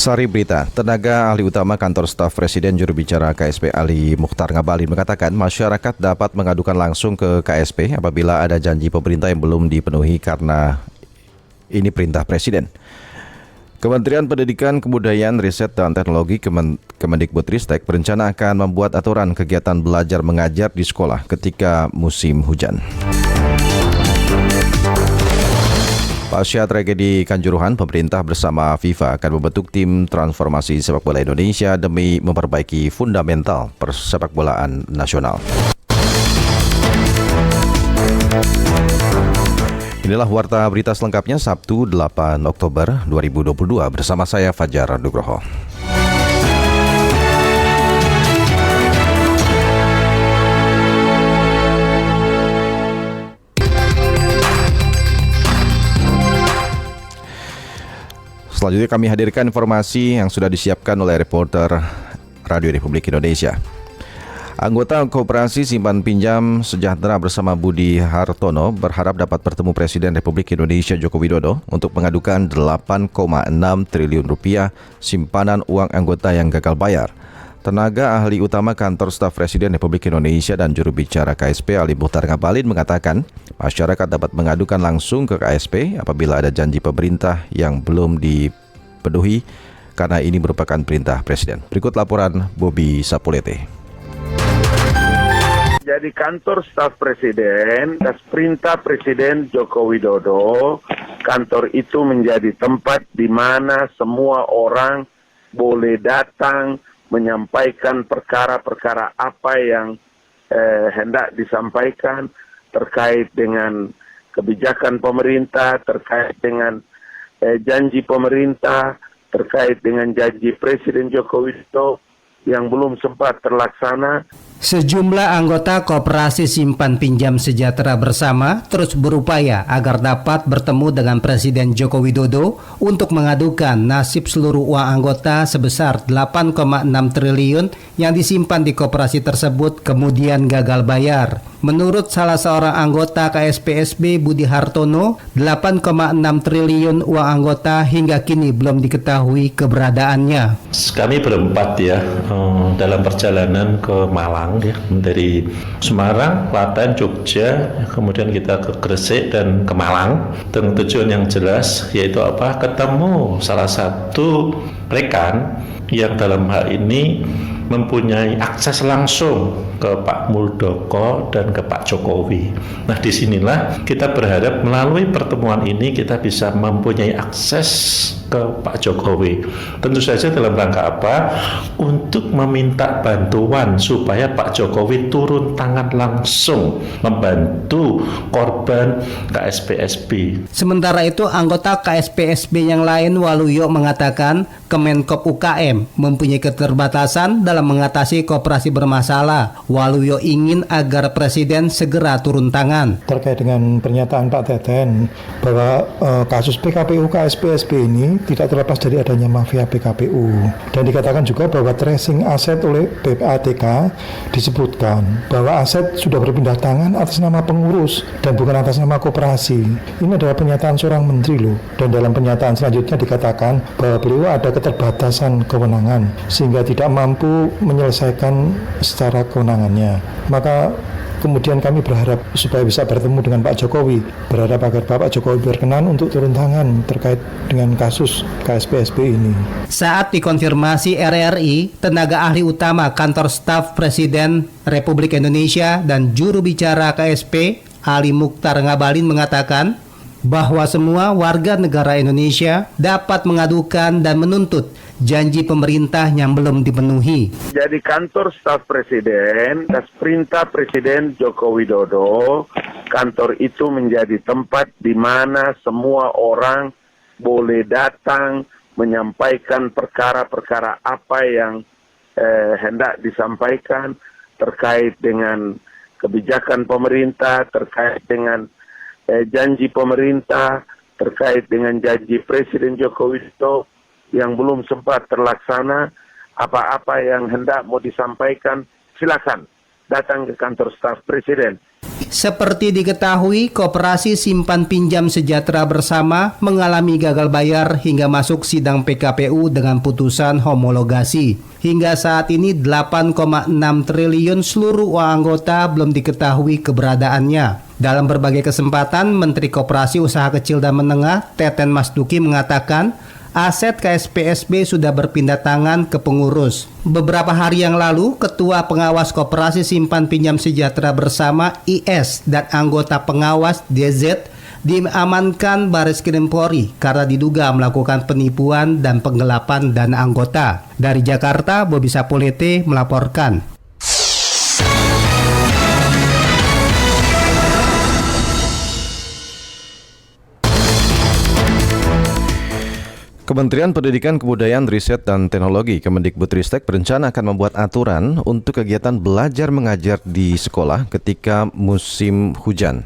Sari berita, tenaga ahli utama kantor staf Presiden juru bicara KSP Ali Mukhtar Ngabalin mengatakan masyarakat dapat mengadukan langsung ke KSP apabila ada janji pemerintah yang belum dipenuhi karena ini perintah Presiden. Kementerian Pendidikan, Kebudayaan, Riset dan Teknologi Kemendikbudristek berencana akan membuat aturan kegiatan belajar mengajar di sekolah ketika musim hujan. Pasca tragedi Kanjuruhan, pemerintah bersama FIFA akan membentuk tim transformasi sepak bola Indonesia demi memperbaiki fundamental persepakbolaan nasional. Inilah warta berita selengkapnya Sabtu 8 Oktober 2022 bersama saya Fajar Nugroho. Selanjutnya kami hadirkan informasi yang sudah disiapkan oleh reporter Radio Republik Indonesia. Anggota Koperasi Simpan Pinjam Sejahtera bersama Budi Hartono berharap dapat bertemu Presiden Republik Indonesia Joko Widodo untuk mengadukan 8,6 triliun rupiah simpanan uang anggota yang gagal bayar. Tenaga ahli utama kantor staf Presiden Republik Indonesia dan juru bicara KSP Ali Mukhtar Ngabalin mengatakan masyarakat dapat mengadukan langsung ke KSP apabila ada janji pemerintah yang belum dipenuhi karena ini merupakan perintah Presiden. Berikut laporan Bobby Sapulete. Jadi kantor staf Presiden atas perintah Presiden Joko Widodo, kantor itu menjadi tempat di mana semua orang boleh datang menyampaikan perkara-perkara apa yang hendak disampaikan terkait dengan kebijakan pemerintah, terkait dengan janji pemerintah, terkait dengan janji Presiden Joko Widodo yang belum sempat terlaksana. Sejumlah anggota Koperasi Simpan Pinjam Sejahtera Bersama terus berupaya agar dapat bertemu dengan Presiden Joko Widodo untuk mengadukan nasib seluruh uang anggota sebesar 8,6 triliun yang disimpan di koperasi tersebut kemudian gagal bayar. Menurut salah seorang anggota KSPSB Budi Hartono, 8,6 triliun uang anggota hingga kini belum diketahui keberadaannya. Kami berempat ya dalam perjalanan ke Malang ya, dari Semarang, Klaten, Jogja, kemudian kita ke Gresik dan ke Malang dengan tujuan yang jelas yaitu apa? Ketemu salah satu rekan yang dalam hal ini mempunyai akses langsung ke Pak Muldoko dan ke Pak Jokowi. Nah, disinilah kita berharap melalui pertemuan ini kita bisa mempunyai akses ke Pak Jokowi. Tentu saja dalam rangka apa? Untuk meminta bantuan supaya Pak Jokowi turun tangan langsung membantu korban KSPSB. Sementara itu, anggota KSPSB yang lain Waluyo mengatakan Kemenkop UKM mempunyai keterbatasan dalam mengatasi koperasi bermasalah. Waluyo ingin agar Presiden segera turun tangan. Terkait dengan pernyataan Pak Teten bahwa kasus PKPU KSPSB ini tidak terlepas dari adanya mafia PKPU. Dan dikatakan juga bahwa tracing aset oleh PPATK disebutkan bahwa aset sudah berpindah tangan atas nama pengurus dan bukan atas nama koperasi. Ini adalah pernyataan seorang menteri loh. Dan dalam pernyataan selanjutnya dikatakan bahwa beliau ada keterbatasan kewenangan sehingga tidak mampu menyelesaikan secara kewenangannya. Maka kemudian kami berharap supaya bisa bertemu dengan Pak Jokowi, berharap agar Bapak Jokowi berkenan untuk turun tangan terkait dengan kasus KSPSB ini. Saat dikonfirmasi RRI, tenaga ahli utama kantor staf Presiden Republik Indonesia dan juru bicara KSP Ali Mukhtar Ngabalin mengatakan bahwa semua warga negara Indonesia dapat mengadukan dan menuntut janji pemerintah yang belum dipenuhi. Jadi kantor staf Presiden atas perintah Presiden Joko Widodo, kantor itu menjadi tempat di mana semua orang boleh datang menyampaikan perkara-perkara apa yang hendak disampaikan terkait dengan kebijakan pemerintah, terkait dengan janji pemerintah, terkait dengan janji Presiden Joko Widodo yang belum sempat terlaksana. Apa-apa yang hendak mau disampaikan, silakan datang ke kantor staf Presiden. Seperti diketahui, Koperasi Simpan Pinjam Sejahtera Bersama mengalami gagal bayar hingga masuk sidang PKPU dengan putusan homologasi. Hingga saat ini 8,6 triliun seluruh uang anggota belum diketahui keberadaannya. Dalam berbagai kesempatan, Menteri Koperasi Usaha Kecil dan Menengah, Teten Masduki mengatakan, aset KSPSB sudah berpindah tangan ke pengurus. Beberapa hari yang lalu, Ketua Pengawas Koperasi Simpan Pinjam Sejahtera Bersama IS dan anggota pengawas DZ diamankan Baris Krim Polri karena diduga melakukan penipuan dan penggelapan dana anggota. Dari Jakarta, Bobi Sapulete melaporkan. Kementerian Pendidikan, Kebudayaan, Riset, dan Teknologi Kemendikbudristek berencana akan membuat aturan untuk kegiatan belajar mengajar di sekolah ketika musim hujan.